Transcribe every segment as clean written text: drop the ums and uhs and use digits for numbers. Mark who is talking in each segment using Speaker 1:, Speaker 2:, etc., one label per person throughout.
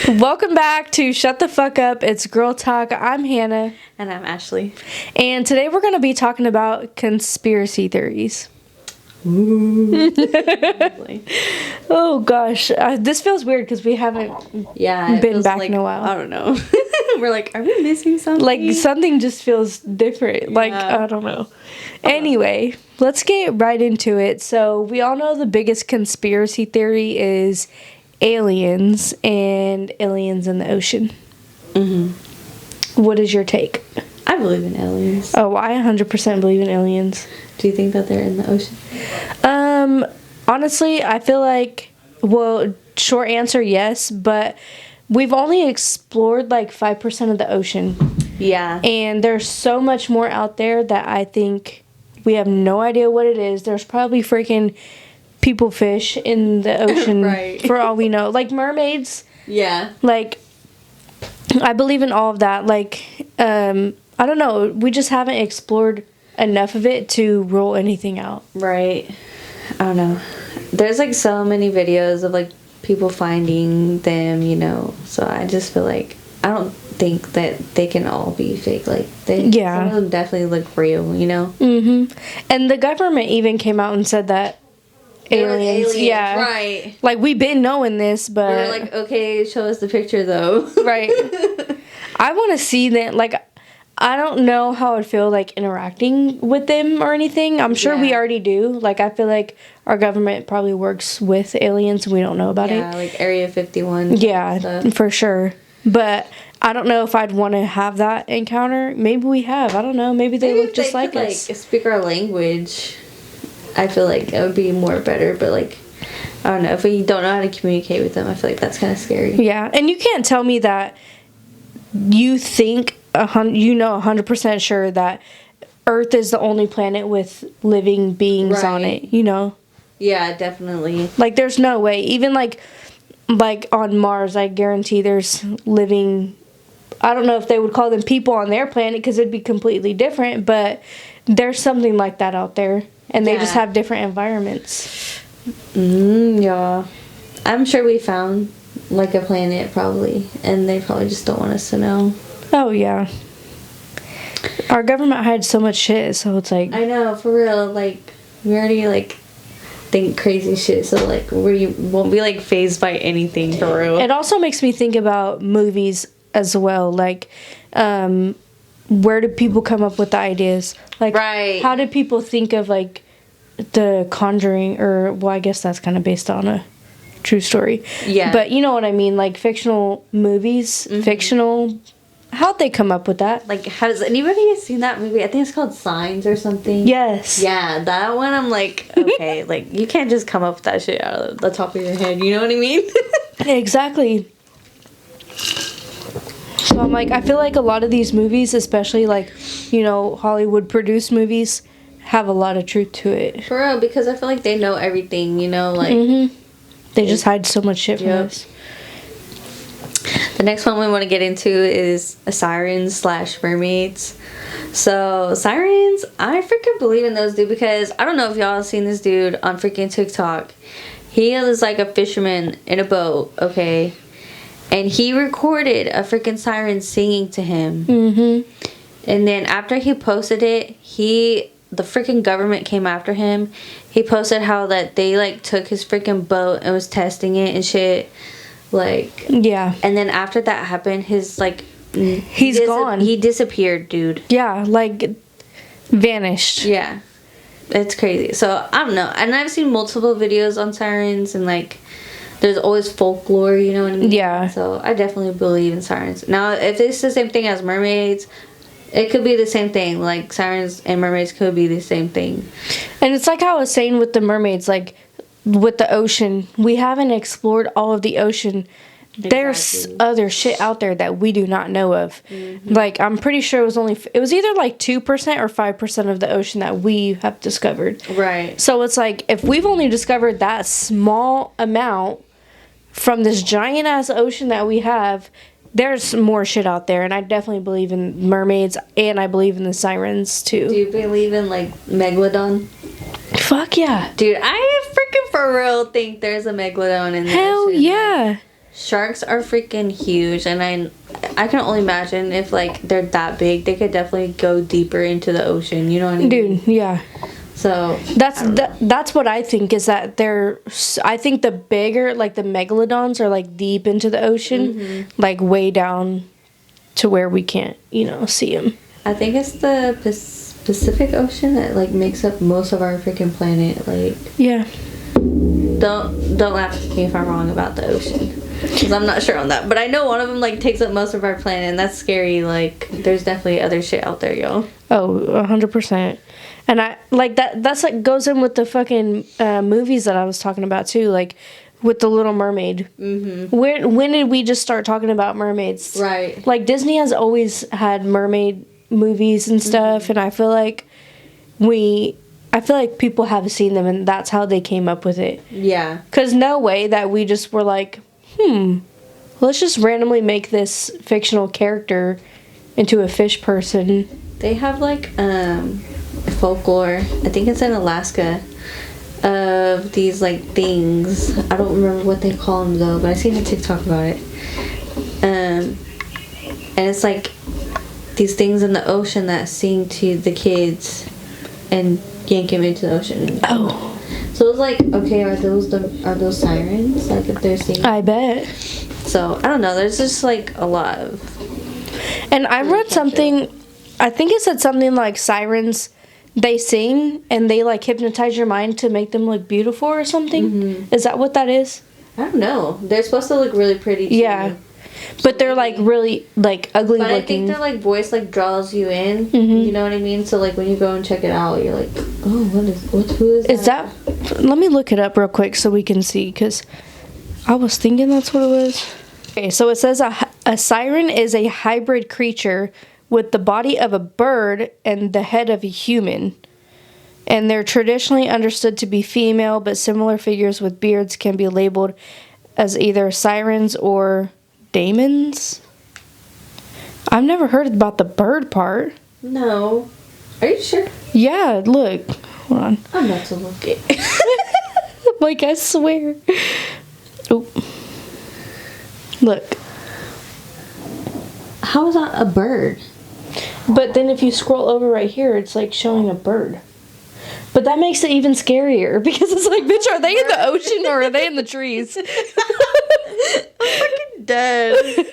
Speaker 1: Welcome back to Shut the Fuck Up. It's Girl Talk. I'm Hannah.
Speaker 2: And I'm Ashley.
Speaker 1: And today we're going to be talking about conspiracy theories. Oh gosh. This feels weird because we haven't been back in a while.
Speaker 2: I don't know. We're like, are we missing something?
Speaker 1: Like, something just feels different. Like, I don't know. Anyway, let's get right into it. So, we all know the biggest conspiracy theory is aliens and aliens in the ocean. Mm-hmm. What is your take?
Speaker 2: I believe in aliens.
Speaker 1: Oh, I 100% believe in aliens.
Speaker 2: Do you think that they're in the ocean?
Speaker 1: Honestly, I feel like, well, short answer, yes, but we've only explored like 5% of the ocean.
Speaker 2: Yeah.
Speaker 1: And there's so much more out there that I think we have no idea what it is. There's probably freaking people fish in the ocean
Speaker 2: Right.
Speaker 1: for all we know. Like mermaids.
Speaker 2: Yeah.
Speaker 1: Like, I believe in all of that. Like, I don't know. We just haven't explored enough of it to rule anything out.
Speaker 2: Right. I don't know. There's like so many videos of like people finding them, you know. So I just feel like I don't think that they can all be fake. Like some of them definitely look real, you know.
Speaker 1: Mhm. And the government even came out and said that aliens, yeah,
Speaker 2: right.
Speaker 1: Like we've been knowing this, but
Speaker 2: we're like, okay, show us the picture though.
Speaker 1: Right. I want to see that. Like, I don't know how I'd feel like interacting with them or anything. I'm sure we already do. Like, I feel like our government probably works with aliens and we don't know about it.
Speaker 2: Yeah, like Area 51.
Speaker 1: Yeah, for sure. But I don't know if I'd want to have that encounter. Maybe we have. I don't know. Maybe they look just like us.
Speaker 2: Like, speak our language. I feel like it would be more better. But, like, I don't know. If we don't know how to communicate with them, I feel like that's kind of scary.
Speaker 1: Yeah, and you can't tell me that you think, 100% sure that Earth is the only planet with living beings on it, you know?
Speaker 2: Yeah, definitely.
Speaker 1: Like, there's no way. Even, like on Mars, I guarantee there's living... I don't know if they would call them people on their planet because it'd be completely different, but there's something like that out there, and they just have different environments.
Speaker 2: Yeah. I'm sure we found, like, a planet, probably, and they probably just don't want us to know.
Speaker 1: Oh, yeah. Our government hides so much shit, so it's like...
Speaker 2: I know, for real. Like, we already, like, think crazy shit, so, like, we won't be, like, fazed by anything, for real.
Speaker 1: It also makes me think about movies as well. Like, where do people come up with the ideas? Like, how did people think of, like, The Conjuring? Or, well, I guess that's kind of based on a true story.
Speaker 2: Yeah.
Speaker 1: But you know what I mean? Like, fictional movies, fictional... How'd they come up with that?
Speaker 2: Like, has anybody seen that movie? I think it's called Signs or something.
Speaker 1: Yes.
Speaker 2: Yeah, that one I'm like, okay, like, you can't just come up with that shit out of the top of your head, you know what I mean?
Speaker 1: Exactly. So I'm like, I feel like a lot of these movies, especially like, you know, Hollywood produced movies, have a lot of truth to it.
Speaker 2: For real, because I feel like they know everything, you know, like...
Speaker 1: They just hide so much shit from us.
Speaker 2: The next one we want to get into is sirens/mermaids. So, sirens, I freaking believe in those, dude, because I don't know if y'all have seen this dude on freaking TikTok. He is like a fisherman in a boat, okay? And he recorded a freaking siren singing to him. And then after he posted it, the freaking government came after him. He posted how that they, like, took his freaking boat and was testing it and shit. Like,
Speaker 1: yeah.
Speaker 2: And then after that happened, his, like,
Speaker 1: he's gone.
Speaker 2: He disappeared, dude.
Speaker 1: Yeah, like, vanished.
Speaker 2: Yeah. It's crazy. So, I don't know. And I've seen multiple videos on sirens, and, like, there's always folklore, you know what I mean?
Speaker 1: Yeah.
Speaker 2: So, I definitely believe in sirens. Now, if it's the same thing as mermaids, it could be the same thing. Like, sirens and mermaids could be the same thing.
Speaker 1: And it's like how I was saying with the mermaids, like, with the ocean, we haven't explored all of the ocean. Exactly. There's other shit out there that we do not know of. Like, I'm pretty sure it was either like 2% or 5% of the ocean that we have discovered.
Speaker 2: Right.
Speaker 1: So it's like, if we've only discovered that small amount from this giant ass ocean that we have, there's more shit out there. And I definitely believe in mermaids, and I believe in the sirens too.
Speaker 2: Do you believe in, like, Megalodon?
Speaker 1: Fuck yeah.
Speaker 2: Dude, I freaking for real think there's a Megalodon in there.
Speaker 1: Hell yeah.
Speaker 2: Sharks are freaking huge, and I can only imagine if like they're that big, they could definitely go deeper into the ocean. You know what I mean?
Speaker 1: Dude, yeah.
Speaker 2: So
Speaker 1: that's what I think is that I think the bigger, like the megalodons are like deep into the ocean, like way down to where we can't, see them.
Speaker 2: I think it's the Pacific Ocean that like makes up most of our freaking planet. Like,
Speaker 1: yeah.
Speaker 2: Don't laugh at me if I'm wrong about the ocean, because I'm not sure on that. But I know one of them like takes up most of our planet, and that's scary. Like, there's definitely other shit out there, y'all.
Speaker 1: Oh, 100%. And I like that. That's like goes in with the fucking movies that I was talking about too, like with the Little Mermaid. Mm-hmm. When did we just start talking about mermaids?
Speaker 2: Right.
Speaker 1: Like Disney has always had mermaid movies and stuff, and I feel like people have seen them, and that's how they came up with it.
Speaker 2: Yeah.
Speaker 1: Because no way that we just were like, let's just randomly make this fictional character into a fish person.
Speaker 2: They have like folklore, I think it's in Alaska, of these like things. I don't remember what they call them though, but I seen a TikTok about it. And it's like these things in the ocean that sing to the kids and yank him into the ocean.
Speaker 1: Oh.
Speaker 2: So it's like, okay, are those sirens? Like if they're singing?
Speaker 1: I bet.
Speaker 2: So I don't know. There's just like a lot of.
Speaker 1: And I read something. I think it said something like sirens. They sing and they like hypnotize your mind to make them look beautiful or something. Mm-hmm. Is that what that is?
Speaker 2: I don't know. They're supposed to look really pretty too.
Speaker 1: Yeah. But they're like really like ugly
Speaker 2: but
Speaker 1: looking.
Speaker 2: I think their like voice like draws you in. Mm-hmm. You know what I mean? So like when you go and check it out, you're like, oh, who is that?
Speaker 1: Let me look it up real quick so we can see, because I was thinking that's what it was. Okay, so it says a siren is a hybrid creature with the body of a bird and the head of a human. And they're traditionally understood to be female, but similar figures with beards can be labeled as either sirens or daemons. I've never heard about the bird part.
Speaker 2: No. Are you sure?
Speaker 1: Yeah, look. Hold on.
Speaker 2: I'm about to look it.
Speaker 1: Like, I swear. Oh. Look.
Speaker 2: How is that a bird?
Speaker 1: But then if you scroll over right here, it's like showing a bird. But that makes it even scarier, because it's like, bitch, are they in the ocean or are they in the trees?
Speaker 2: I'm fucking dead.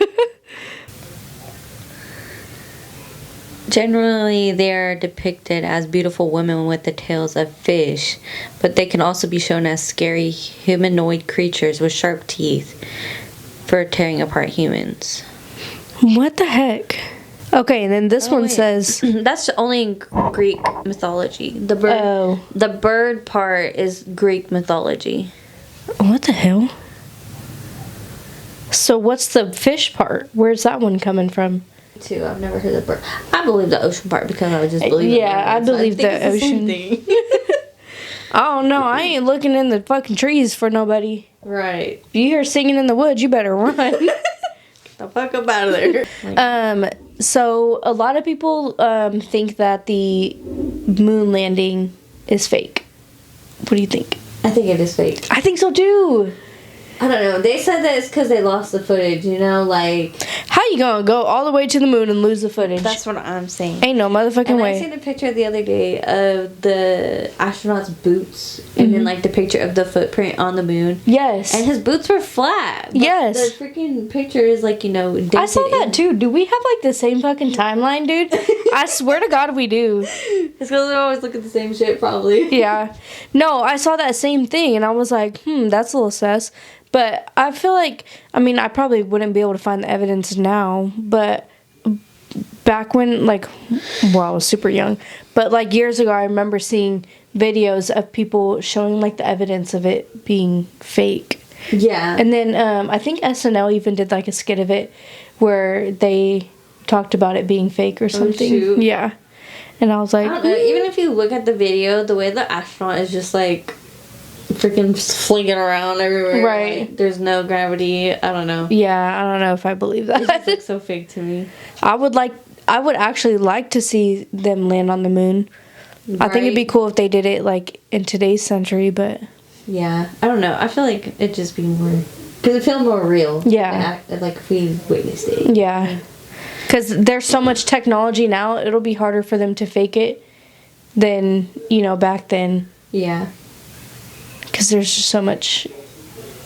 Speaker 2: Generally, they are depicted as beautiful women with the tails of fish, but they can also be shown as scary humanoid creatures with sharp teeth for tearing apart humans.
Speaker 1: What the heck? Okay, and then this one says...
Speaker 2: That's only in Greek mythology. The bird part is Greek mythology.
Speaker 1: What the hell? So what's the fish part? Where's that one coming from?
Speaker 2: Too. I've never heard the bird. I believe the ocean part because I just believe.
Speaker 1: Yeah, I believe the ocean. Oh no, I ain't looking in the fucking trees for nobody.
Speaker 2: Right.
Speaker 1: If you hear singing in the woods, you better run.
Speaker 2: Get the fuck up out of there.
Speaker 1: So a lot of people think that the moon landing is fake. What do you think?
Speaker 2: I think it is fake.
Speaker 1: I think so too.
Speaker 2: I don't know. They said that it's because they lost the footage, like...
Speaker 1: How you gonna go all the way to the moon and lose the footage?
Speaker 2: That's what I'm saying.
Speaker 1: Ain't no motherfucking way.
Speaker 2: I seen a picture the other day of the astronaut's boots, and then, the picture of the footprint on the moon.
Speaker 1: Yes.
Speaker 2: And his boots were flat.
Speaker 1: Yes.
Speaker 2: The freaking picture is, dented.
Speaker 1: I saw that, too. Do we have, the same fucking timeline, dude? I swear to God we do.
Speaker 2: It's because we always look at the same shit, probably.
Speaker 1: Yeah. No, I saw that same thing, and I was like, that's a little sus. But I feel like, I probably wouldn't be able to find the evidence now, but back when, I was super young, but, years ago, I remember seeing videos of people showing, the evidence of it being fake.
Speaker 2: Yeah.
Speaker 1: And then, I think SNL even did, a skit of it where they talked about it being fake or something.
Speaker 2: Oh, shoot.
Speaker 1: Yeah. And I was like...
Speaker 2: I don't know, even if you look at the video, the way the astronaut is just, freaking flinging around everywhere.
Speaker 1: Right.
Speaker 2: There's no gravity. I don't know.
Speaker 1: Yeah, I don't know if I believe that.
Speaker 2: It just looks so fake to me.
Speaker 1: I would actually like to see them land on the moon. Right. I think it'd be cool if they did it in today's century, but
Speaker 2: yeah, I don't know. I feel like it'd just be more Because it feels more real.
Speaker 1: Yeah.
Speaker 2: Like if we witnessed it.
Speaker 1: Yeah. Because there's so much technology now, it'll be harder for them to fake it than, back then.
Speaker 2: Yeah.
Speaker 1: Because there's just so much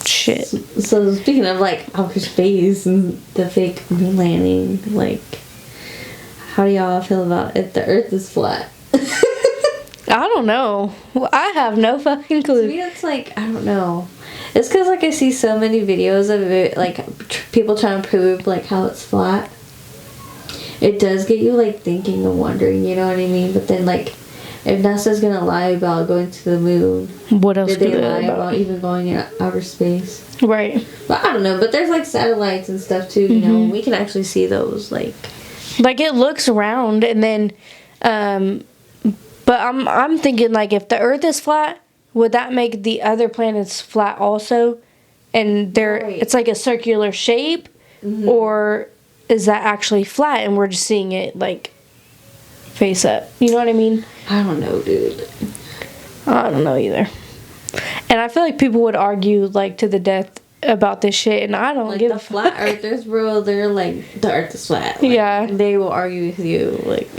Speaker 1: shit.
Speaker 2: So speaking of like outer space and the fake moon landing, like, how do y'all feel about if the Earth is flat?
Speaker 1: I don't know. I have no fucking
Speaker 2: To
Speaker 1: clue.
Speaker 2: me, it's like, I don't know. It's because like I see so many videos of it, like people trying to prove like how it's flat. It does get you like thinking and wondering, you know what I mean? But then like, if NASA's gonna lie about going to the moon,
Speaker 1: What else
Speaker 2: did
Speaker 1: do
Speaker 2: they
Speaker 1: they
Speaker 2: lie
Speaker 1: about?
Speaker 2: about even going in outer space?
Speaker 1: Right.
Speaker 2: But I don't know. But there's like satellites and stuff too. You know, we can actually see those. Like
Speaker 1: Like, it looks round, and then, but I'm thinking, like, if the Earth is flat, would that make the other planets flat also? And
Speaker 2: Right.
Speaker 1: it's like a circular shape, or is that actually flat and we're just seeing it like face up? You know what I mean?
Speaker 2: I don't know, dude.
Speaker 1: I don't know either. And I feel like people would argue like to the death about this shit, and I don't
Speaker 2: Like
Speaker 1: give
Speaker 2: the
Speaker 1: a
Speaker 2: flat
Speaker 1: fuck.
Speaker 2: earthers, bro, they're like the Earth is flat. Like,
Speaker 1: Yeah.
Speaker 2: they will argue with you, like.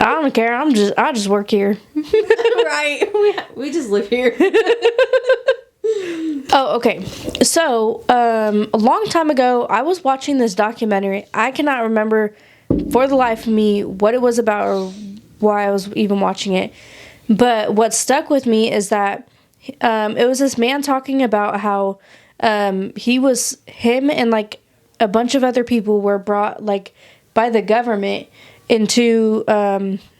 Speaker 1: I don't care. I just work here.
Speaker 2: Right. We just live here.
Speaker 1: Oh, okay. So, a long time ago, I was watching this documentary. I cannot remember for the life of me what it was about or why I was even watching it. But what stuck with me is that it was this man talking about how him and like a bunch of other people were brought like by the government into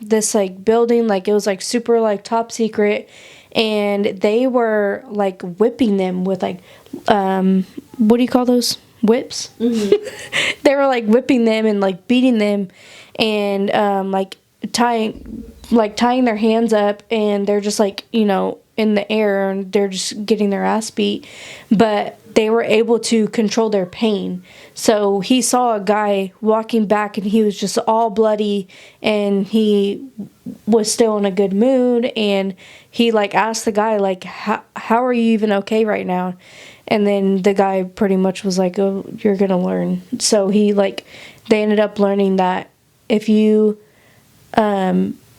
Speaker 1: this like building, like it was like super like top secret, and they were like whipping them with like what do you call those, whips? They were like whipping them and like beating them, and like tying their hands up, and they're just like in the air, and they're just getting their ass beat, but they were able to control their pain. So he saw a guy walking back, and he was just all bloody, and he was still in a good mood, and he like asked the guy like, how are you even okay right now? And then the guy pretty much was like, oh, you're gonna learn. So they ended up learning that if you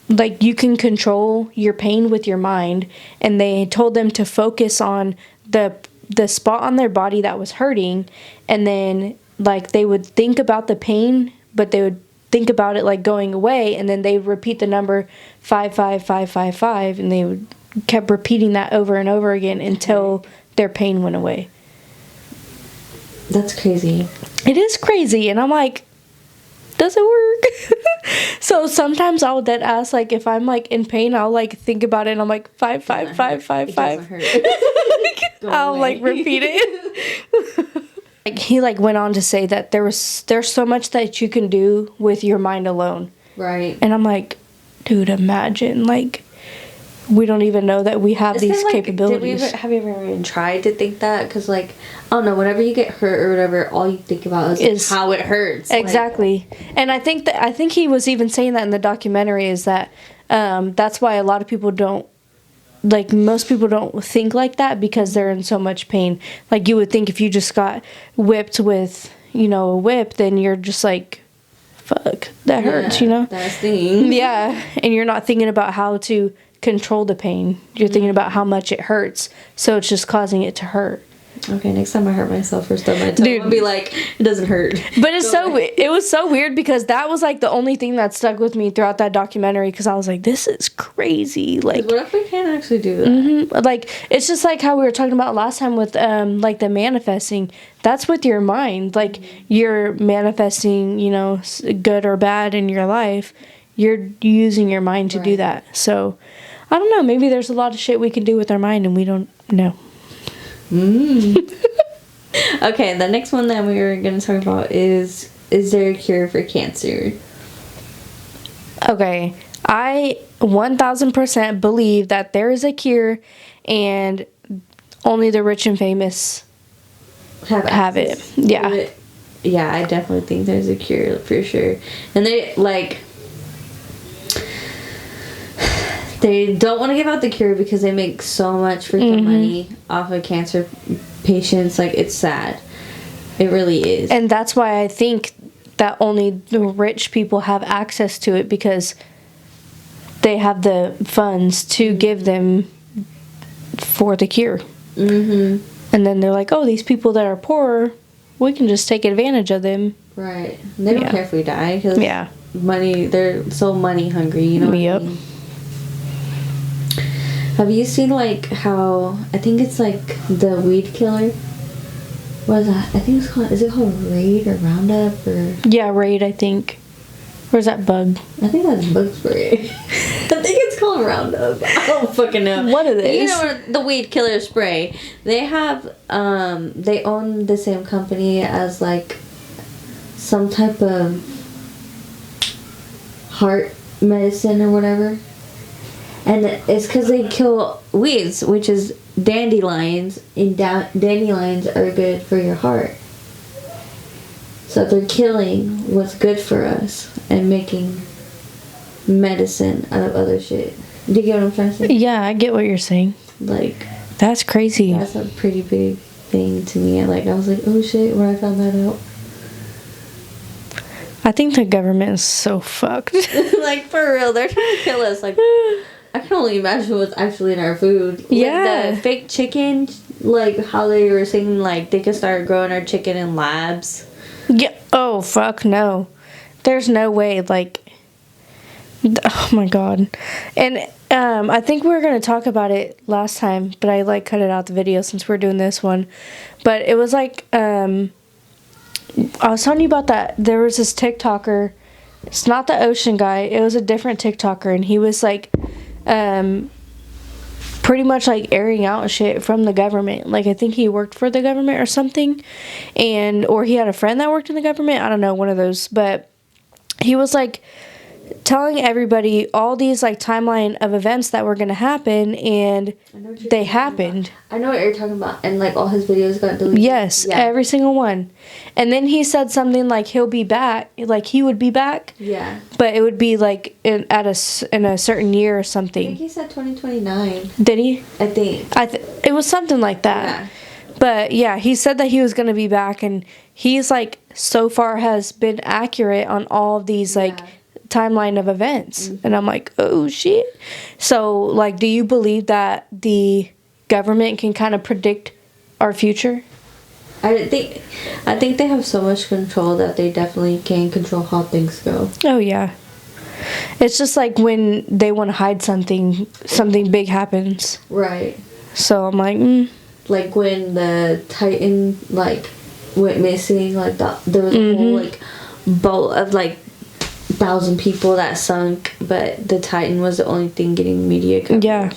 Speaker 1: like you can control your pain with your mind, and they told them to focus on the spot on their body that was hurting, and then like they would think about the pain, but they would think about it like going away, and then they would repeat the number 55555, and they would kept repeating that over and over again until their pain went away.
Speaker 2: That's crazy.
Speaker 1: It is crazy, and I'm like, does it work? So sometimes I'll dead ass, like if I'm like in pain, I'll like think about it, and I'm like 55555. I'll like repeat it. Like he like went on to say that there's so much that you can do with your mind alone.
Speaker 2: Right.
Speaker 1: And I'm like, dude, imagine like we don't even know that we have these capabilities.
Speaker 2: Have you ever even tried to think that? Because like, I don't know, whenever you get hurt or whatever, all you think about is how it hurts.
Speaker 1: Exactly. And I think he was even saying that in the documentary, is that that's why a lot of people don't, like most people don't think like that, because they're in so much pain. Like you would think if you just got whipped with, a whip, then you're just like, fuck, that hurts,
Speaker 2: That sting.
Speaker 1: Yeah. And you're not thinking about how to control the pain. You're thinking about how much it hurts. So it's just causing it to hurt.
Speaker 2: Okay, next time I hurt myself or stub my toe,
Speaker 1: Dude.
Speaker 2: I'll be like, it doesn't hurt.
Speaker 1: But it was so weird, because that was like the only thing that stuck with me throughout that documentary, because I was like, this is crazy. Like,
Speaker 2: What if we can't actually do that?
Speaker 1: like it's just like how we were talking about last time with like the manifesting. That's with your mind. Like you're manifesting, good or bad in your life. You're using your mind to do that. So I don't know, maybe there's a lot of shit we can do with our mind and we don't know.
Speaker 2: Okay, the next one that we were going to talk about is there a cure for cancer?
Speaker 1: Okay, I 1000% believe that there is a cure, and only the rich and famous have it. Yeah.
Speaker 2: Yeah, I definitely think there's a cure for sure. And they don't want to give out the cure because they make so much freaking money off of cancer patients. Like, it's sad. It really is.
Speaker 1: And that's why I think that only the rich people have access to it, because they have the funds to give them for the cure.
Speaker 2: Mm-hmm.
Speaker 1: And then they're like, oh, these people that are poor, we can just take advantage of them.
Speaker 2: Right. They don't care if we die, because money, they're so money hungry, you know what I mean? Have you seen, like, how, I think it's like the weed killer? What is that? I think it's called, is it called Raid or Roundup or?
Speaker 1: Yeah, Raid, I think. Or is that Bug?
Speaker 2: I think that's bug spray. I think it's called Roundup. I don't fucking know.
Speaker 1: What it is?
Speaker 2: You know, the weed killer spray. They have, they own the same company as, like, some type of heart medicine or whatever. And it's because they kill weeds, which is dandelions, and dandelions are good for your heart. So they're killing what's good for us and making medicine out of other shit. Do you get what I'm trying to say?
Speaker 1: Yeah, I get what you're saying.
Speaker 2: Like,
Speaker 1: that's crazy.
Speaker 2: that's a pretty big thing to me. Like, I was like, oh shit, when I found that out.
Speaker 1: I think the government is so fucked.
Speaker 2: Like, for real, they're trying to kill us. Like, I can only imagine what's actually in our food. Like,
Speaker 1: Yeah.
Speaker 2: the fake chicken, like how they were saying, like, they could start growing our chicken in labs.
Speaker 1: Yeah. Oh, fuck no. There's no way, like, oh my god. And I think we were going to talk about it last time, but I, like, cut it out the video since we're doing this one. But it was like, I was telling you about that. There was this TikToker. It's not the ocean guy. It was a different TikToker, and he was, like, pretty much, like, airing out shit from the government. Like, I think he worked for the government or something, or he had a friend that worked in the government. I don't know, one of those. But he was, like, telling everybody all these, like, timeline of events that were going to happen, and they happened.
Speaker 2: I know what you're talking about. And, like, all his videos got deleted.
Speaker 1: Yes, every single one. And then he said something like he'll be back, like he would be back.
Speaker 2: Yeah.
Speaker 1: But it would be like in a certain year or
Speaker 2: I think
Speaker 1: something.
Speaker 2: he said 2029.
Speaker 1: Did he?
Speaker 2: I think.
Speaker 1: It was something like that.
Speaker 2: Yeah.
Speaker 1: But yeah, he said that he was going to be back, and he's like so far has been accurate on all of these like timeline of events.
Speaker 2: Mm-hmm.
Speaker 1: And I'm like, oh shit. So like, do you believe that the government can kind of predict our future?
Speaker 2: I think they have so much control that they definitely can control how things go.
Speaker 1: Oh yeah. It's just like when they want to hide something big happens.
Speaker 2: Right.
Speaker 1: So I'm like,
Speaker 2: Like when the Titan like went missing, like there was a whole like boat of like 1,000 people that sunk, but the Titan was the only thing getting media coverage.
Speaker 1: Yeah.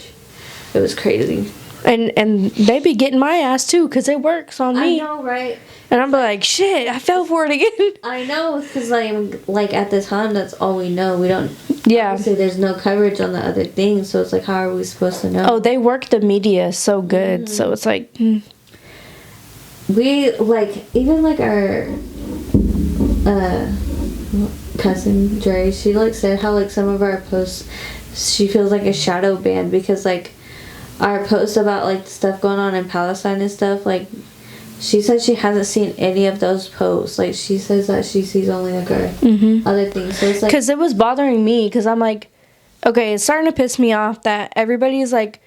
Speaker 2: It was crazy.
Speaker 1: And they be getting my ass too, because it works on me.
Speaker 2: I know, right?
Speaker 1: And I'm like, shit, I fell for it again.
Speaker 2: I know, because like at the time, that's all we know. We don't.
Speaker 1: Yeah.
Speaker 2: Obviously, there's no coverage on the other things, so it's like, how are we supposed to know?
Speaker 1: Oh, they work the media so good, so it's like.
Speaker 2: We like even like our cousin Dre. She like said how like some of our posts, she feels like a shadow ban because like our posts about like stuff going on in Palestine and stuff, like she said she hasn't seen any of those posts. Like she says that she sees only like our other things. So it's like,
Speaker 1: because it was bothering me, because I'm like, okay, it's starting to piss me off that everybody's like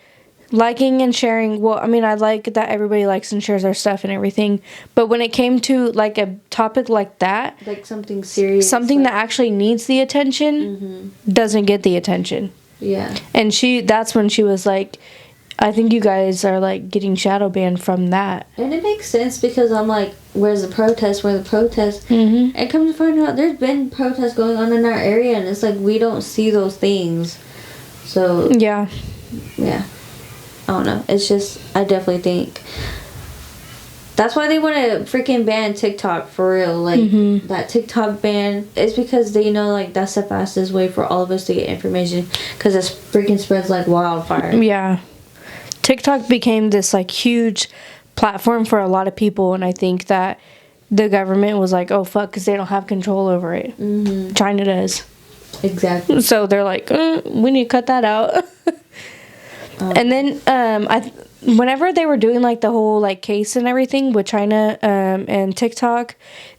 Speaker 1: liking and sharing. Well, I mean, I like that everybody likes and shares our stuff and everything, but when it came to like a topic like that,
Speaker 2: like something serious,
Speaker 1: something
Speaker 2: like,
Speaker 1: that actually needs the attention doesn't get the attention.
Speaker 2: Yeah.
Speaker 1: And that's when she was like, I think you guys are like getting shadow banned from that.
Speaker 2: And it makes sense because I'm like, where's the protest? Where the protest?
Speaker 1: Mm-hmm.
Speaker 2: And come to find out, there's been protests going on in our area, and it's like we don't see those things. So
Speaker 1: Yeah.
Speaker 2: I don't know. It's just, I definitely think that's why they want to freaking ban TikTok for real. Like that TikTok ban is because they know like that's the fastest way for all of us to get information, because it freaking spreads like wildfire.
Speaker 1: Yeah. TikTok became this like huge platform for a lot of people, and I think that the government was like, oh fuck, because they don't have control over it. China does.
Speaker 2: Exactly.
Speaker 1: So they're like, we need to cut that out. And then whenever they were doing like the whole like case and everything with China and TikTok,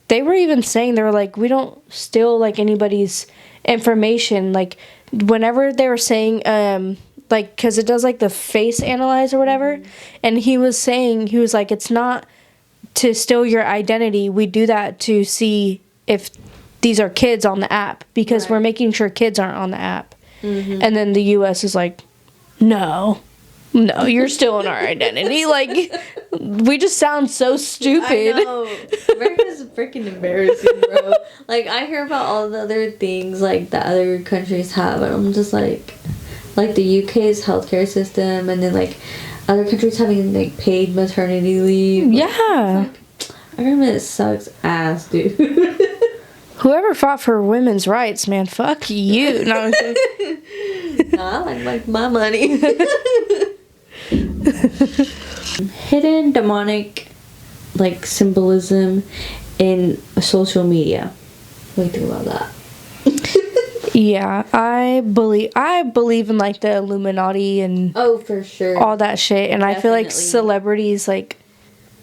Speaker 1: they were even saying, they were like, we don't steal like anybody's information. Like whenever they were saying like, because it does like the face analyze or whatever, and he was saying, he was like, it's not to steal your identity. We do that to see if these are kids on the app, because we're making sure kids aren't on the app. And then the US is like, no, you're still in our identity. Like, we just sound so stupid.
Speaker 2: I know. America's freaking embarrassing, bro. Like, I hear about all the other things, like, that other countries have, and I'm just like the UK's healthcare system, and then, like, other countries having, like, paid maternity leave.
Speaker 1: Yeah.
Speaker 2: Like, our government sucks ass, dude.
Speaker 1: Whoever fought for women's rights, man, fuck you. No, I'm kidding.
Speaker 2: Nah, I like my money. Hidden demonic, like, symbolism in social media. What do you think about that?
Speaker 1: Yeah, I believe in like the Illuminati and
Speaker 2: Oh, for sure.
Speaker 1: all that shit, and I feel like
Speaker 2: Definitely.
Speaker 1: celebrities like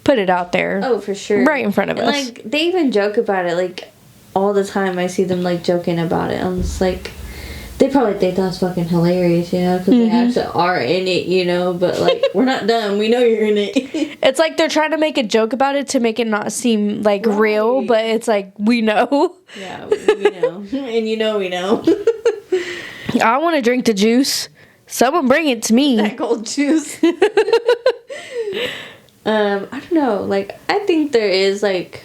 Speaker 1: put it out there.
Speaker 2: Oh, for sure.
Speaker 1: Right in front of
Speaker 2: and
Speaker 1: us.
Speaker 2: Like, they even joke about it, like, all the time. I see them, like, joking about it. I'm just like, they probably think that's fucking hilarious, you know, because they actually are in it, you know, but, like, we're not dumb. We know you're in it.
Speaker 1: It's like they're trying to make a joke about it to make it not seem like real, but it's like, we know.
Speaker 2: Yeah, we know. And you know we know.
Speaker 1: I want to drink the juice. Someone bring it to me.
Speaker 2: That gold juice. I don't know. Like, I think there is, like,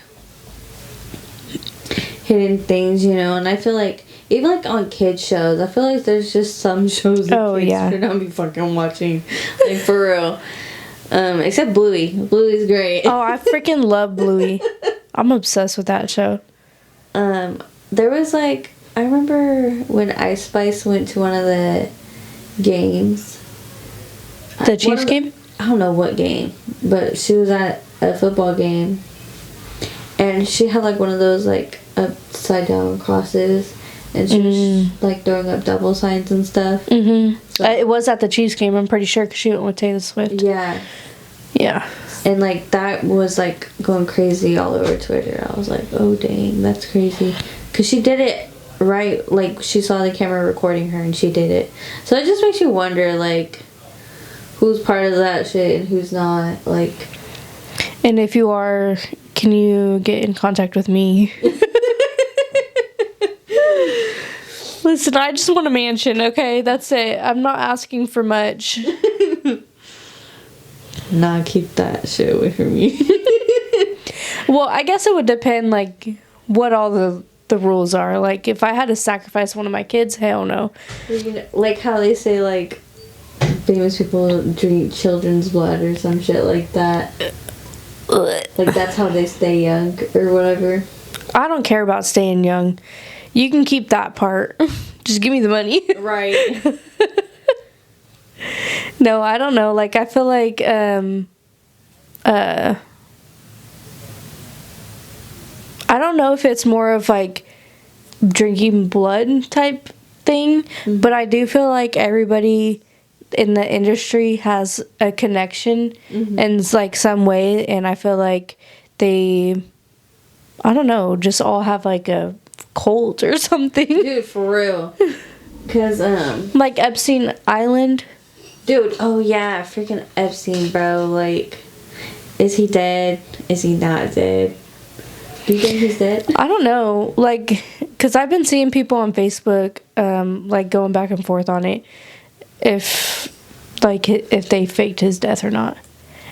Speaker 2: hidden things, you know, and I feel like even like on kids shows, I feel like there's just some shows that kids should not be fucking watching, like, for real. Except Bluey. Bluey's great.
Speaker 1: Oh, I freaking love Bluey. I'm obsessed with that show.
Speaker 2: There was, like, I remember when Ice Spice went to one of the games.
Speaker 1: The Chiefs game?
Speaker 2: I don't know what game, but she was at a football game, and she had, like, one of those, like, upside down crosses, and she was like throwing up double signs and stuff. So,
Speaker 1: It was at the Chiefs game, I'm pretty sure, because she went with Taylor Swift.
Speaker 2: Yeah. And, like, that was, like, going crazy all over Twitter. I was like, oh, dang, that's crazy. Because she did it right, like, she saw the camera recording her, and she did it. So it just makes you wonder, like, who's part of that shit and who's not, like.
Speaker 1: And if you are, can you get in contact with me? Listen, I just want a mansion, okay? That's it. I'm not asking for much.
Speaker 2: Nah, keep that shit away from me.
Speaker 1: Well, I guess it would depend, like, what all the rules are. Like, if I had to sacrifice one of my kids, hell no.
Speaker 2: You know, like how they say, like, famous people drink children's blood or some shit like that. Like, that's how they stay young or whatever.
Speaker 1: I don't care about staying young. You can keep that part. Just give me the money.
Speaker 2: Right.
Speaker 1: No, I don't know. Like, I feel like, I don't know if it's more of, like, drinking blood type thing, but I do feel like everybody in the industry has a connection in, like, some way, and I feel like they, I don't know, just all have, like, a cult or something.
Speaker 2: Dude, for real. Because,
Speaker 1: like Epstein Island.
Speaker 2: dude, oh yeah, freaking Epstein, bro. Like, is he dead? Is he not dead? Do you think he's dead?
Speaker 1: I don't know, like, because I've been seeing people on Facebook, like, going back and forth on it, if they faked his death or not.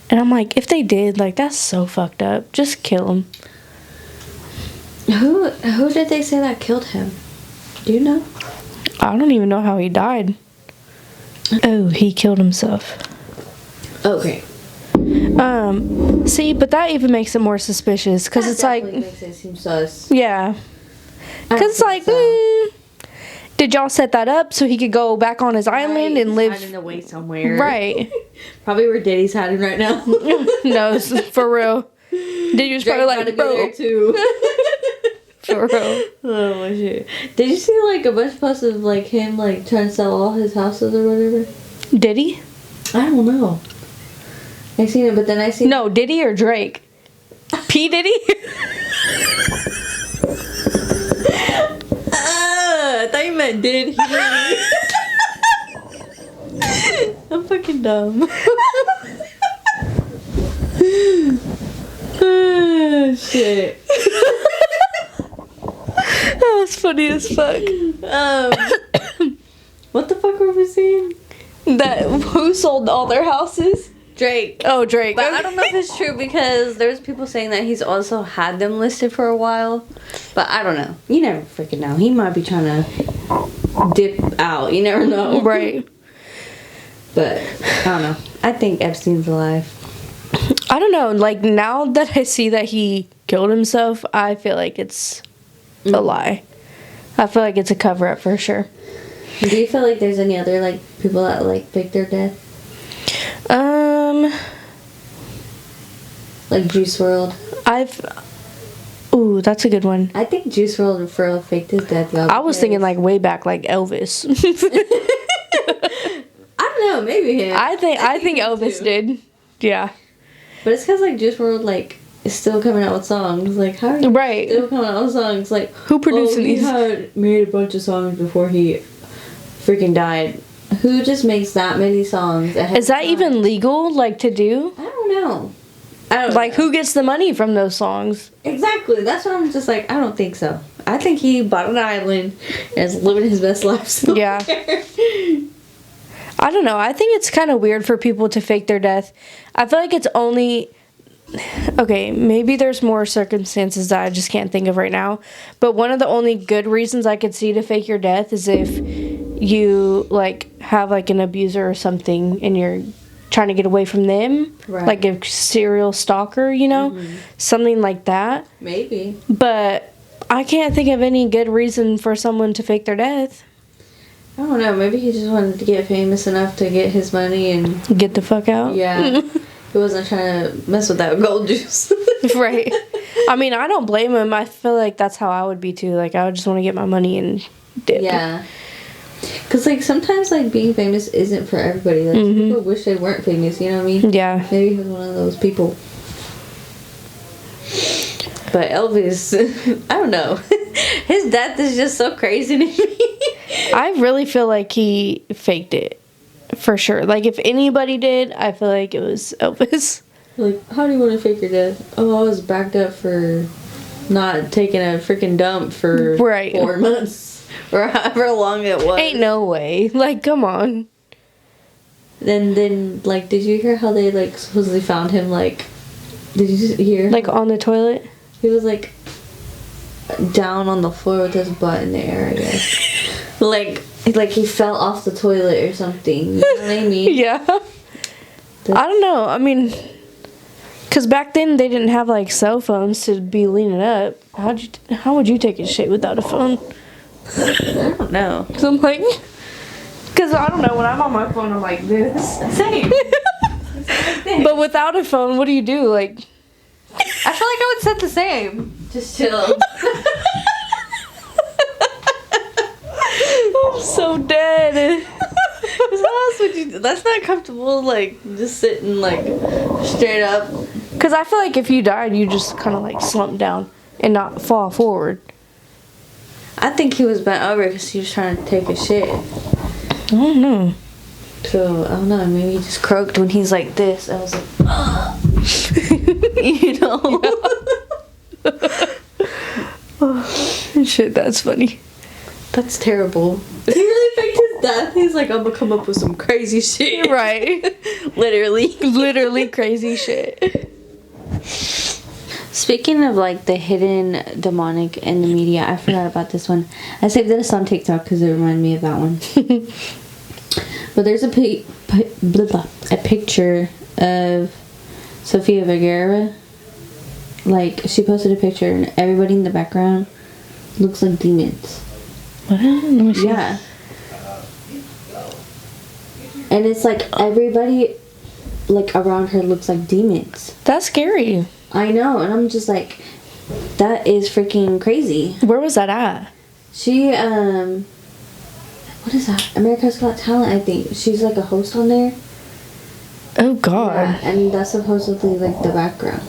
Speaker 1: And I'm like, if they did, like, that's so fucked up. Just kill him.
Speaker 2: Who did they say that killed him? Do you know?
Speaker 1: I don't even know how he died. Oh, he killed himself.
Speaker 2: Okay.
Speaker 1: See, but that even makes it more suspicious, because it's like,
Speaker 2: makes it seem sus.
Speaker 1: yeah. Because it's like, did y'all set that up so he could go back on his island and live?
Speaker 2: Hiding away somewhere.
Speaker 1: Right.
Speaker 2: Probably where Diddy's hiding right now.
Speaker 1: No, for real. Diddy's probably like, bro.
Speaker 2: Too.
Speaker 1: For real.
Speaker 2: Oh my shit. Did you see, like, a bunch of posts of, like, him, like, trying to sell all his houses or whatever?
Speaker 1: Did he?
Speaker 2: I don't know. I seen it, but then I seen
Speaker 1: No, Diddy or Drake? P. Diddy?
Speaker 2: I thought you meant did he? I'm fucking dumb. Oh, shit.
Speaker 1: That was funny as fuck.
Speaker 2: What the fuck were we saying?
Speaker 1: That who sold all their houses?
Speaker 2: Drake.
Speaker 1: Oh, Drake.
Speaker 2: But I don't know if it's true because there's people saying that he's also had them listed for a while. But I don't know. You never freaking know. He might be trying to dip out. You never know.
Speaker 1: Right.
Speaker 2: But I don't know. I think Epstein's alive.
Speaker 1: I don't know. Like, now that I see that he killed himself, I feel like it's a lie. I feel like it's a cover up for sure.
Speaker 2: Do you feel like there's any other like people that like fake their death? Like Juice WRLD.
Speaker 1: Ooh, that's a good one.
Speaker 2: I think Juice WRLD for real faked his death.
Speaker 1: I was thinking like way back, like Elvis.
Speaker 2: I don't know, maybe him.
Speaker 1: I think Elvis
Speaker 2: too.
Speaker 1: did. Yeah.
Speaker 2: But it's because like Juice WRLD like is still coming out with songs. Like how are you
Speaker 1: Right.
Speaker 2: still coming out with songs? Like
Speaker 1: Who producing
Speaker 2: he
Speaker 1: these?
Speaker 2: had made a bunch of songs before he freaking died. Who just makes that many songs?
Speaker 1: Is that even legal, like, to do?
Speaker 2: I don't know. I don't
Speaker 1: Like,
Speaker 2: know.
Speaker 1: who gets the money from those songs?
Speaker 2: Exactly. That's what I'm just like. I don't think so. I think he bought an island and is living his best life. Somewhere.
Speaker 1: Yeah. I don't know. I think it's kind of weird for people to fake their death. I feel like it's only... Okay, maybe there's more circumstances that I just can't think of right now. But one of the only good reasons I could see to fake your death is if you, like, have, like, an abuser or something and you're trying to get away from them.
Speaker 2: Right.
Speaker 1: Like a serial stalker, you know?
Speaker 2: Mm-hmm.
Speaker 1: Something like that.
Speaker 2: Maybe.
Speaker 1: But I can't think of any good reason for someone to fake their death.
Speaker 2: I don't know. Maybe he just wanted to get famous enough to get his money and...
Speaker 1: Get the fuck out.
Speaker 2: Yeah. He wasn't trying to mess with that gold juice.
Speaker 1: Right. I mean, I don't blame him. I feel like that's how I would be too. Like, I would just want to get my money and dip.
Speaker 2: Yeah. Because, like, sometimes, like, being famous isn't for everybody. Like, some people wish they weren't famous, you know what I mean?
Speaker 1: Yeah.
Speaker 2: Maybe he was one of those people. But Elvis, I don't know. His death is just so crazy to me.
Speaker 1: I really feel like he faked it. For sure. Like, if anybody did, I feel like it was Elvis.
Speaker 2: Like, how do you want to fake your death? Oh, I was backed up for not taking a freaking dump for
Speaker 1: Right.
Speaker 2: 4 months. Or however long it was.
Speaker 1: Ain't no way. Like, come on.
Speaker 2: Then, like, did you hear how they, like, supposedly found him, like... Did you just hear?
Speaker 1: Like, on the toilet?
Speaker 2: He was, like, down on the floor with his butt in the air, I guess. Like he fell off the toilet or something. You know what I mean?
Speaker 1: Yeah. I don't know. I mean, because back then they didn't have, like, cell phones to be leaning up. How would you take a shit without a phone?
Speaker 2: I don't know.
Speaker 1: Because I'm like... Because, I don't know, when I'm on my phone, I'm like this.
Speaker 2: Same.
Speaker 1: But without a phone, what do you do? Like...
Speaker 2: I feel like I would set the same. Just chill.
Speaker 1: I'm so dead.
Speaker 2: What else would you do? That's not comfortable, like, just sitting, like, straight up.
Speaker 1: Because I feel like if you died, you just kind of, like, slump down and not fall forward.
Speaker 2: I think he was bent over because he was trying to take a shit.
Speaker 1: I don't know.
Speaker 2: So, I don't know, maybe he just croaked when he's like this. I was like, you know?
Speaker 1: Shit, that's funny.
Speaker 2: That's terrible. He really faked his death. He's like, I'm gonna come up with some crazy shit.
Speaker 1: Right.
Speaker 2: Literally.
Speaker 1: Literally crazy shit.
Speaker 2: Speaking of, like, the hidden demonic in the media, I forgot about this one. I saved this on TikTok because it reminded me of that one. But there's a picture of Sofia Vergara. Like, she posted a picture and everybody in the background looks like demons.
Speaker 1: What? Let me see.
Speaker 2: Yeah. And it's like everybody, like, around her looks like demons.
Speaker 1: That's scary.
Speaker 2: I know, and I'm just like, that is freaking crazy.
Speaker 1: Where was that at?
Speaker 2: She, what is that? America's Got Talent, I think. She's like a host on there.
Speaker 1: Oh God.
Speaker 2: Yeah, and that's supposedly like the background.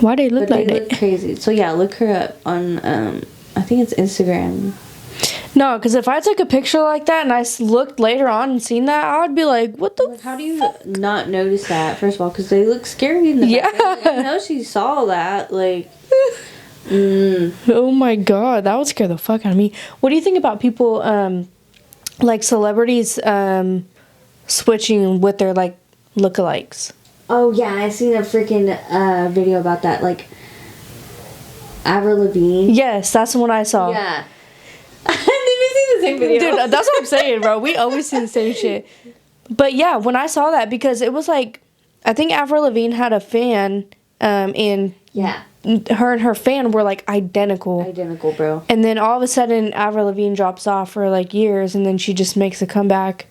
Speaker 1: Why they look
Speaker 2: But
Speaker 1: like
Speaker 2: they
Speaker 1: that?
Speaker 2: look crazy. So yeah, look her up on I think it's Instagram.
Speaker 1: No, because if I took a picture like that and I looked later on and seen that, I would be like, what the
Speaker 2: Like, how do you not notice that? First of all, because they look scary in the
Speaker 1: Yeah.
Speaker 2: background. Like, I know she saw that. Like,
Speaker 1: Oh my God, that would scare the fuck out of me. What do you think about people, like celebrities, switching with their like lookalikes?
Speaker 2: oh yeah, I seen a freaking video about that. Like, Avril Lavigne.
Speaker 1: Yes, that's the one I saw.
Speaker 2: Yeah. Did we see the same video?
Speaker 1: Dude, that's what I'm saying, bro. We always see the same shit. But yeah, when I saw that, because it was like, I think Avril Lavigne had a fan, and
Speaker 2: Yeah.
Speaker 1: her and her fan were like identical.
Speaker 2: Identical, bro.
Speaker 1: And then all of a sudden, Avril Lavigne drops off for like years, and then she just makes a comeback.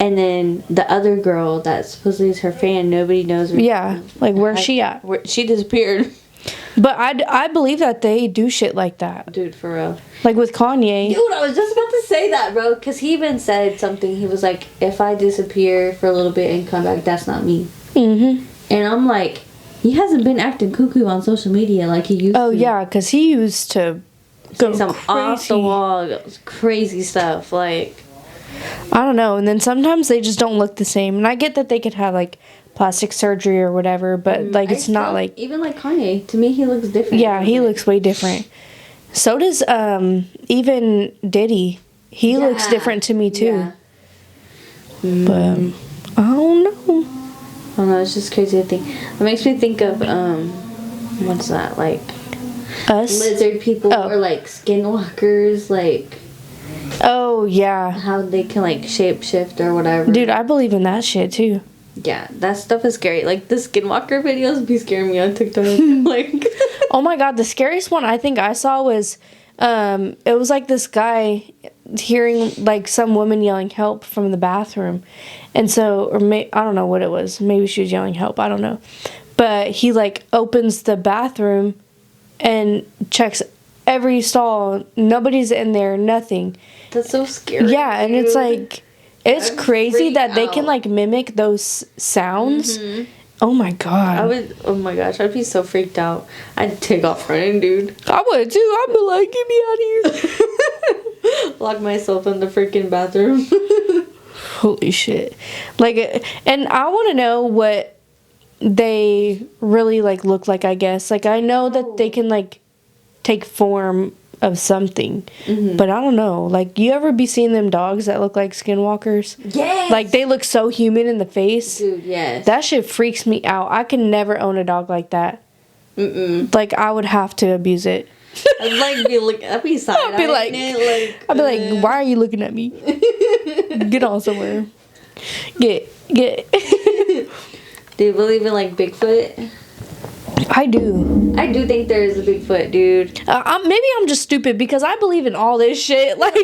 Speaker 2: And then the other girl that supposedly is her fan, nobody knows her.
Speaker 1: Yeah, like where's she at?
Speaker 2: She disappeared.
Speaker 1: But I believe that they do shit like that.
Speaker 2: Dude, for real.
Speaker 1: Like with Kanye.
Speaker 2: Dude, I was just about to say that, bro. Because he even said something. He was like, if I disappear for a little bit and come back, that's not me.
Speaker 1: Mm-hmm.
Speaker 2: And I'm like, he hasn't been acting cuckoo on social media like he used to.
Speaker 1: Oh, yeah, because he used to go
Speaker 2: Say some off the
Speaker 1: crazy.
Speaker 2: wall, crazy stuff. Like,
Speaker 1: I don't know. And then sometimes they just don't look the same. And I get that they could have like plastic surgery or whatever, but like it's not like,
Speaker 2: even like Kanye. To me, he looks different.
Speaker 1: yeah, he looks way different. So does even Diddy. He looks
Speaker 2: Yeah.
Speaker 1: different to me too.
Speaker 2: Yeah.
Speaker 1: But I don't know.
Speaker 2: I don't know, it's just crazy to think. It makes me think of, what's that, like,
Speaker 1: Us.
Speaker 2: lizard people
Speaker 1: Oh.
Speaker 2: or, like, skinwalkers, like,
Speaker 1: Oh yeah.
Speaker 2: how they can, like, shapeshift or whatever.
Speaker 1: Dude, I believe in that shit too.
Speaker 2: Yeah, that stuff is scary. Like, the skinwalker videos be scaring me on TikTok. Like,
Speaker 1: Oh my God, the scariest one I think I saw was, it was like this guy hearing like some woman yelling help from the bathroom. And so, I don't know what it was. Maybe she was yelling help. I don't know. But he like opens the bathroom and checks every stall. Nobody's in there, nothing.
Speaker 2: that's so scary.
Speaker 1: Yeah, and it's
Speaker 2: dude.
Speaker 1: like, it's
Speaker 2: I'd
Speaker 1: crazy
Speaker 2: freak
Speaker 1: that they can
Speaker 2: out.
Speaker 1: like mimic those sounds. Oh my God.
Speaker 2: I would, oh my gosh, I'd be so freaked out. I'd take off running, dude.
Speaker 1: I would too. I'd be like, get me out of here.
Speaker 2: Lock myself in the freaking bathroom.
Speaker 1: Holy shit. Like, and I want to know what they really like look like, I guess. Like, I know that they can like take form of something, but I don't know. Like, you ever be seeing them dogs that look like skinwalkers?
Speaker 2: Yes!
Speaker 1: Like, they look so human in the face.
Speaker 2: Dude, yes.
Speaker 1: That shit freaks me out. I can never own a dog like that. Like, I would have to abuse it.
Speaker 2: I'd like be looking. I'd be side.
Speaker 1: I'd be like, I'd be like, why are you looking at me? Get on somewhere. Get.
Speaker 2: Do you believe in like Bigfoot?
Speaker 1: I do.
Speaker 2: I do think there is a Bigfoot, dude.
Speaker 1: Maybe I'm just stupid because I believe in all this shit. Like,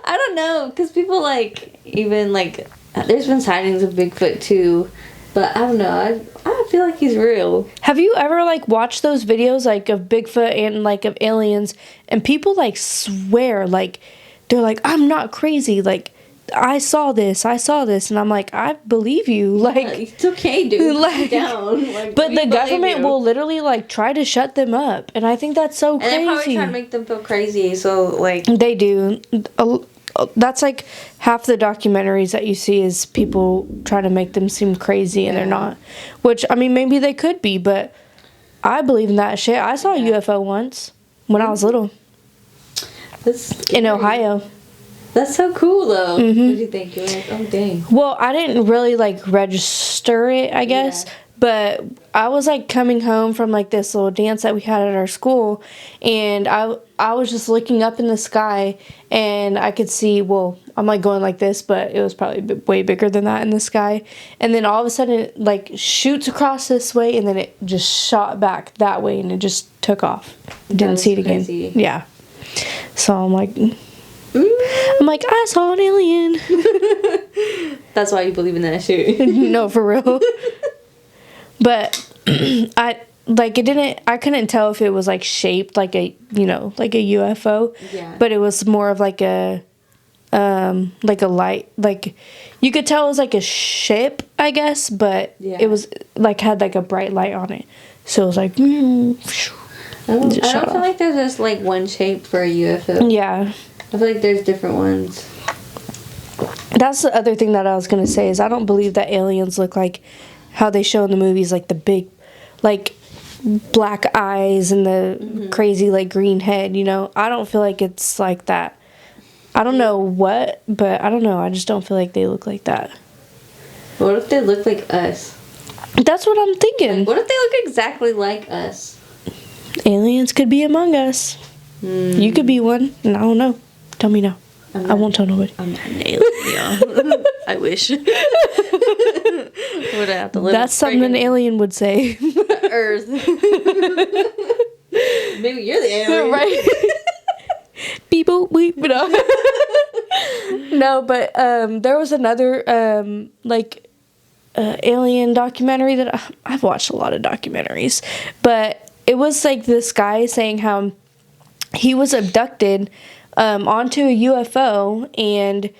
Speaker 2: I don't know, because people like even like there's been sightings of Bigfoot too, but I don't know. I feel like he's real.
Speaker 1: have you ever like watched those videos like of Bigfoot and like of aliens, and people like swear like they're like, I'm not crazy, like I saw this, and I'm like, I believe you, like.
Speaker 2: It's okay, dude.
Speaker 1: Like,
Speaker 2: Calm down. Like,
Speaker 1: But
Speaker 2: we
Speaker 1: the
Speaker 2: believe
Speaker 1: government
Speaker 2: you.
Speaker 1: will literally like try to shut them up, and I think that's so
Speaker 2: And they probably
Speaker 1: crazy.
Speaker 2: try to make them feel crazy. So like,
Speaker 1: They do. That's like half the documentaries that you see is people trying to make them seem crazy and they're not. Which, I mean, maybe they could be, but I believe in that shit. I saw a UFO once when I was little
Speaker 2: that's
Speaker 1: in
Speaker 2: scary.
Speaker 1: Ohio.
Speaker 2: That's so cool though. What do you think? You're like, oh dang.
Speaker 1: Well, I didn't really like register it, I guess.
Speaker 2: Yeah.
Speaker 1: But I was like coming home from like this little dance that we had at our school, and I was just looking up in the sky, and I could see, well, I'm like going like this, but it was probably way bigger than that in the sky. And then all of a sudden it like shoots across this way, and then it just shot back that way, and it just took off. Didn't
Speaker 2: is
Speaker 1: see it again.
Speaker 2: crazy.
Speaker 1: Yeah. So I'm like I saw an alien.
Speaker 2: That's why you believe in that shit.
Speaker 1: No, for real. But I couldn't tell if it was like shaped like a, like a UFO.
Speaker 2: Yeah.
Speaker 1: But it was more of like a like a light, like you could tell it was like a ship, I guess, but it was like had like a bright light on it, so it was like
Speaker 2: I don't feel like there's just like one shape for a UFO.
Speaker 1: Yeah,
Speaker 2: I feel like there's different ones.
Speaker 1: That's the other thing that I was gonna say is I don't believe that aliens look like how they show in the movies, like the big, like black eyes and the crazy like green head. You know, I don't feel like it's like that. I don't know what, but I don't know. I just don't feel like they look like that.
Speaker 2: What if they look like us?
Speaker 1: That's what I'm thinking.
Speaker 2: Like, what if they look exactly like us?
Speaker 1: Aliens could be among us. You could be one, and I don't know. Tell me no. I won't tell nobody.
Speaker 2: I'm not an alien. I wish. Would I have to live?
Speaker 1: That's something an alien would say.
Speaker 2: Earth. Maybe you're the alien,
Speaker 1: right? Beep boop beep. No, but there was another alien documentary that I've watched a lot of documentaries, but it was like this guy saying how he was abducted onto a UFO, and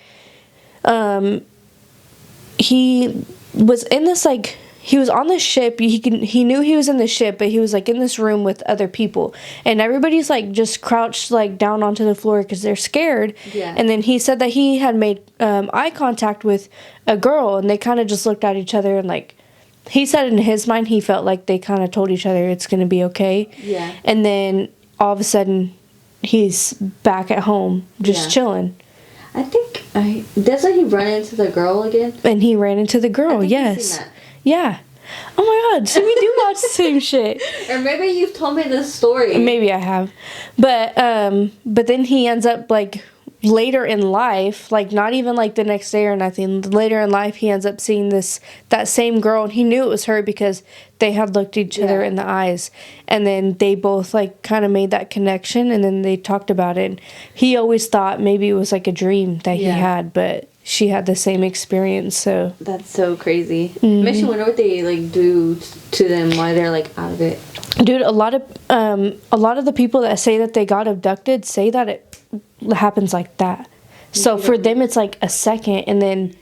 Speaker 1: he was in this like he was on this ship. He knew he was in the ship, but he was like in this room with other people, and everybody's like just crouched like down onto the floor because they're scared.
Speaker 2: Yeah.
Speaker 1: And then he said that he had made eye contact with a girl, and they kind of just looked at each other, and like he said in his mind he felt like they kind of told each other it's gonna be okay.
Speaker 2: Yeah.
Speaker 1: And then all of a sudden he's back at home just chilling.
Speaker 2: I think doesn't he run into the girl again?
Speaker 1: And he ran into the girl. Yes. Yeah. Oh my God. So we do watch the same shit.
Speaker 2: Or maybe you've told me this story.
Speaker 1: Maybe I have. But then he ends up like later in life, like not even like the next day or nothing, later in life he ends up seeing that same girl, and he knew it was her because they had looked each other in the eyes, and then they both like kind of made that connection, and then they talked about it. And he always thought maybe it was like a dream that he had, but she had the same experience. So
Speaker 2: that's so crazy. Makes you wonder what they like do to them while they're like out of it.
Speaker 1: Dude, a lot of the people that say that they got abducted say that it happens like that. So for them it's like a second, and then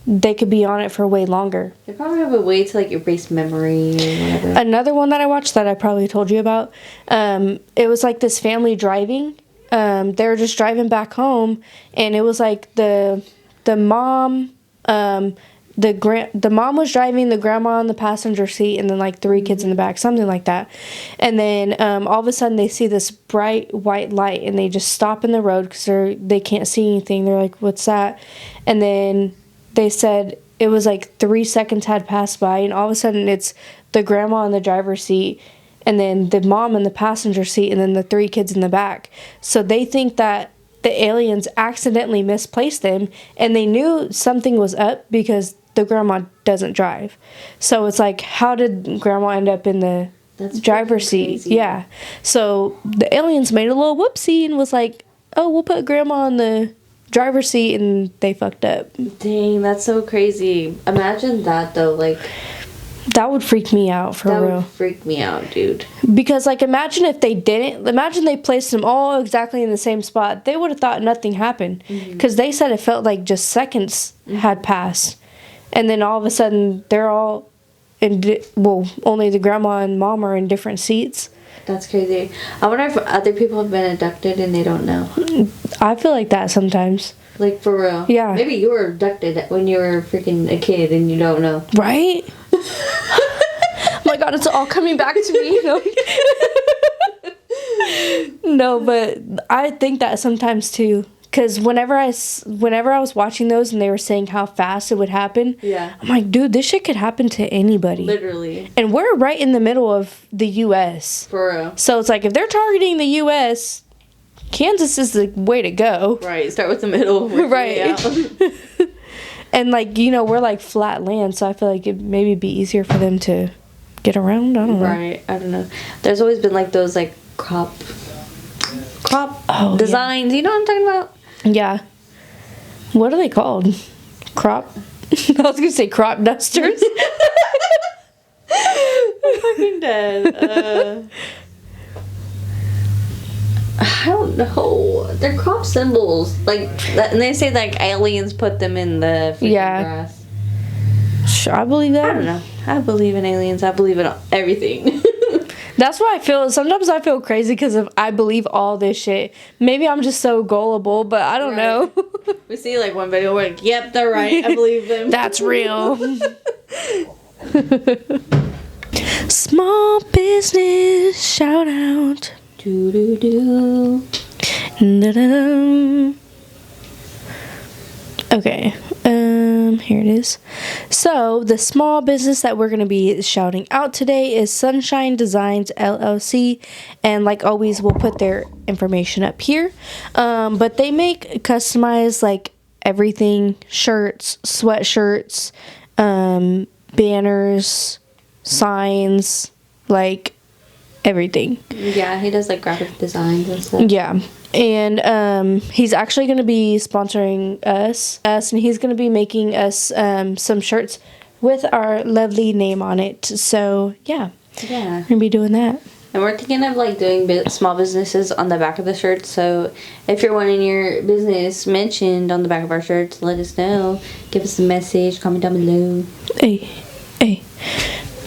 Speaker 1: they could be on it for way longer.
Speaker 2: They probably have a way to like erase memory or whatever.
Speaker 1: Another one that I watched that I probably told you about, it was like this family driving. They were just driving back home, and it was like the mom, the mom was driving, the grandma on the passenger seat, and then like 3 kids in the back, something like that. And then all of a sudden they see this bright white light, and they just stop in the road because they can't see anything. They're like, "What's that?" And then they said it was like 3 seconds had passed by, and all of a sudden it's the grandma in the driver's seat, and then the mom in the passenger seat, and then the 3 kids in the back. So they think that the aliens accidentally misplaced them, and they knew something was up because the grandma doesn't drive. So it's like, how did grandma end up in the driver's seat?
Speaker 2: Crazy.
Speaker 1: Yeah. So the aliens made a little whoopsie and was like, oh, we'll put grandma in the driver's seat, and they fucked up.
Speaker 2: Dang, that's so crazy. Imagine that though, like
Speaker 1: that would freak me out for
Speaker 2: that
Speaker 1: real.
Speaker 2: would freak me out, dude.
Speaker 1: Because like imagine if they didn't, imagine they placed them all exactly in the same spot. They would have thought nothing happened, because they said it felt like just seconds had passed, and then all of a sudden they're all only the grandma and mom are in different seats.
Speaker 2: That's crazy. I wonder if other people have been abducted and they don't know.
Speaker 1: I feel like that sometimes.
Speaker 2: Like, for real.
Speaker 1: Yeah.
Speaker 2: Maybe you were abducted when you were freaking a kid and you don't know.
Speaker 1: Right? Oh my God, it's all coming back to me. No, but I think that sometimes too. Because whenever I was watching those and they were saying how fast it would happen, I'm like, dude, this shit could happen to anybody.
Speaker 2: Literally.
Speaker 1: And we're right in the middle of the U.S.
Speaker 2: For real.
Speaker 1: So it's like, if they're targeting the U.S., Kansas is the way to go.
Speaker 2: Right, start with the middle.
Speaker 1: Right. And like, you know, we're like flat land, so I feel like it maybe be easier for them to get around. I don't know.
Speaker 2: Right, I don't know. There's always been like those like crop designs. You know what I'm talking about?
Speaker 1: Yeah. What are they called? Crop? I was gonna say crop dusters.
Speaker 2: I'm fucking dead. I don't know. they're crop symbols. Like, and they say like aliens put them in the freaking grass.
Speaker 1: I believe that.
Speaker 2: I don't know. I believe in aliens. I believe in everything.
Speaker 1: That's why I feel. Sometimes I feel crazy because I believe all this shit. Maybe I'm just so gullible, but I don't know.
Speaker 2: We see like one video, we're like, yep, they're right. I believe them.
Speaker 1: That's real. Small business shout out.
Speaker 2: Do do do.
Speaker 1: Da-da-dum. Okay, here it is. So, the small business that we're going to be shouting out today is Sunshine Designs LLC, and like always, we'll put their information up here. But they make customized, like, everything, shirts, sweatshirts, banners, signs, like, everything.
Speaker 2: Yeah, he does, like, graphic designs and stuff.
Speaker 1: Yeah. And he's actually going to be sponsoring us, and he's going to be making us some shirts with our lovely name on it. So, yeah.
Speaker 2: Yeah.
Speaker 1: We're going to be doing that.
Speaker 2: And we're thinking of, like, doing small businesses on the back of the shirt. So, if you're wanting your business mentioned on the back of our shirts, let us know. Give us a message. Comment down below.
Speaker 1: Hey.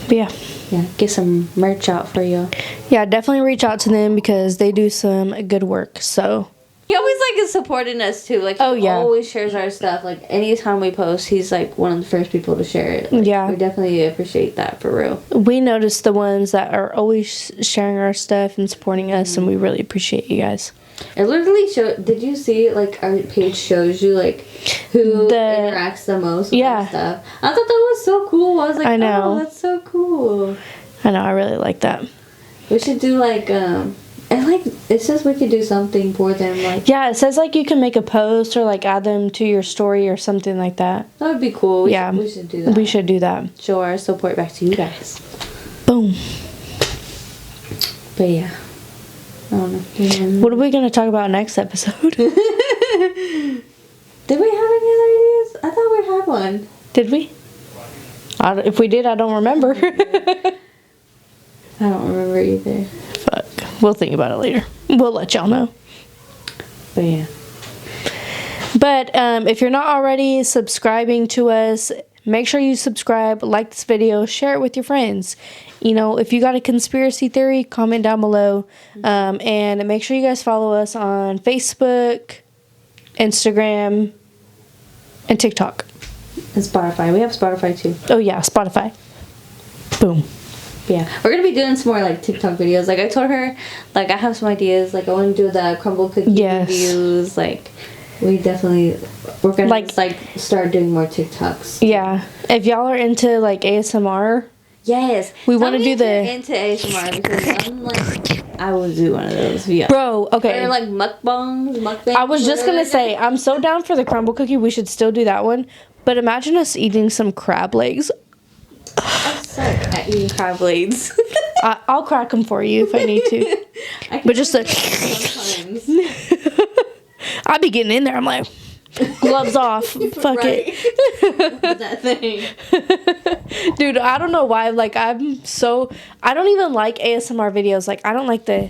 Speaker 1: But yeah.
Speaker 2: Yeah, get some merch out for you.
Speaker 1: Yeah, definitely reach out to them because they do some good work. So
Speaker 2: he always like is supporting us too. Like, he always shares our stuff. Like, anytime we post, he's like one of the first people to share it. Like,
Speaker 1: yeah,
Speaker 2: we definitely appreciate that for real.
Speaker 1: We notice the ones that are always sharing our stuff and supporting us, and we really appreciate you guys.
Speaker 2: It literally did you see, like, our page shows you, like, who interacts the most with our stuff? I thought that was so cool. I was like, oh, that's so cool.
Speaker 1: I know, I really like that.
Speaker 2: We should do, like, and, like, it says we could do something for them, like...
Speaker 1: Yeah, it says, like, you can make a post or, like, add them to your story or something like that.
Speaker 2: That would be cool. We should do that.
Speaker 1: We should do that.
Speaker 2: Show our support back to you guys.
Speaker 1: Boom.
Speaker 2: But, yeah. I don't know.
Speaker 1: What are we going to talk about next episode?
Speaker 2: Did we have any other ideas? I thought we had one.
Speaker 1: Did we? If we did, I don't remember.
Speaker 2: I don't remember either.
Speaker 1: Fuck. We'll think about it later. We'll let y'all know.
Speaker 2: But yeah.
Speaker 1: But if you're not already subscribing to us, make sure you subscribe, like this video, share it with your friends. You know, if you got a conspiracy theory, comment down below. And make sure you guys follow us on Facebook, Instagram, and TikTok.
Speaker 2: And Spotify. We have Spotify too.
Speaker 1: Oh yeah, Spotify. Boom.
Speaker 2: Yeah. We're going to be doing some more, like, TikTok videos. Like, I told her, like, I have some ideas. Like, I want to do the crumble cookie reviews. Like, we're going to, like, start doing more TikToks.
Speaker 1: Yeah. If y'all are into, like, ASMR...
Speaker 2: Yes.
Speaker 1: We want to do
Speaker 2: into ASMR because I'm like, I will do one of those. Yeah.
Speaker 1: Bro, okay.
Speaker 2: Or like mukbangs.
Speaker 1: I was just going to say, I'm so down for the crumble cookie. We should still do that one. But imagine us eating some crab legs.
Speaker 2: I suck at eating crab legs.
Speaker 1: I'll crack them for you if I need to. But just sometimes. I be getting in there. I'm like, gloves off. Fuck it.
Speaker 2: That thing.
Speaker 1: Dude, I don't know why. Like, I don't even like ASMR videos. Like, I don't like
Speaker 2: those,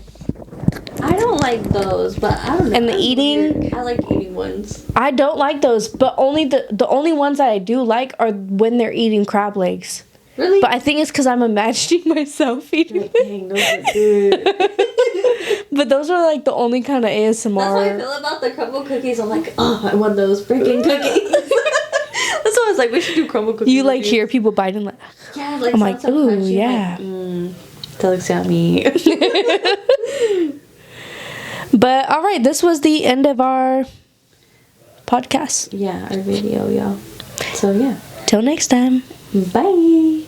Speaker 2: but I don't know.
Speaker 1: And the eating.
Speaker 2: Weird. I like eating ones.
Speaker 1: I don't like those, but only the only ones that I do like are when they're eating crab legs.
Speaker 2: Really?
Speaker 1: But I think it's because I'm imagining myself eating
Speaker 2: them. Dang, those are good.
Speaker 1: But those are like the only kind of ASMR.
Speaker 2: That's how I feel about the crumble cookies. I'm like, oh, I want those freaking cookies. That's why I was like, we should do crumble cookies.
Speaker 1: You like hear people biting like.
Speaker 2: Yeah, like
Speaker 1: I'm like,
Speaker 2: so
Speaker 1: ooh,
Speaker 2: crunchy,
Speaker 1: yeah.
Speaker 2: Like, that looks yummy.
Speaker 1: But all right, this was the end of our podcast.
Speaker 2: Yeah, our video, y'all. So yeah.
Speaker 1: Till next time.
Speaker 2: Bye.